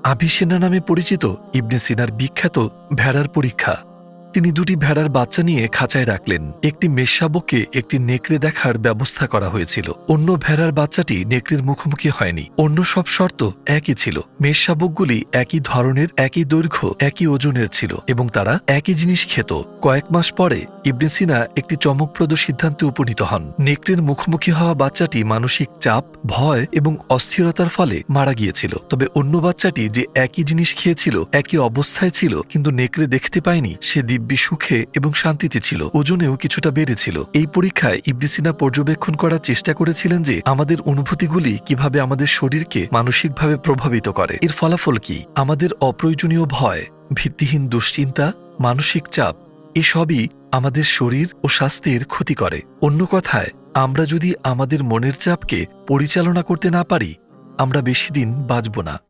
আভিসেনা নামে পরিচিত ইবনে সিনার বিখ্যাত ভেড়ার পরীক্ষা। তিনি দুটি ভেড়ার বাচ্চা নিয়ে খাঁচায় রাখলেন। একটি মেষশাবককে একটি নেকড়ে দেখার ব্যবস্থা করা হয়েছিল। অন্য ভেড়ার বাচ্চাটি নেকড়ের মুখোমুখি হয়নি। অন্য সব শর্ত একই ছিল। মেষশাবকগুলি একই ধরনের, একই দৈর্ঘ্য, একই ওজনের ছিল এবং তারা একই জিনিস খেত। কয়েক মাস পরে ইবনে সিনা একটি চমকপ্রদ সিদ্ধান্তে উপনীত হন। নেকড়ের মুখোমুখি হওয়া বাচ্চাটি মানসিক চাপ, ভয় এবং অস্থিরতার ফলে মারা গিয়েছিল। তবে অন্য বাচ্চাটি যে একই জিনিস খেয়েছিল, একই অবস্থায় ছিল, কিন্তু নেকড়ে দেখতে পায়নি, সে দিব্যি সুখে এবং শান্তিতে ছিল। ওজনেও কিছুটা বেড়েছিল। এই পরীক্ষায় ইবনে সিনা পর্যবেক্ষণ করার চেষ্টা করেছিলেন যে আমাদের অনুভূতিগুলি কিভাবে আমাদের শরীরকে মানসিকভাবে প্রভাবিত করে। এর ফলাফল কি? আমাদের অপ্রয়োজনীয় ভয়, ভিত্তিহীন দুশ্চিন্তা, মানসিক চাপ এসবই আমাদের শরীর ও স্বাস্থ্যের ক্ষতি করে। অন্য কথায়, আমরা যদি আমাদের মনের চাপকে পরিচালনা করতে না পারি, আমরা বেশি দিন বাঁচব না।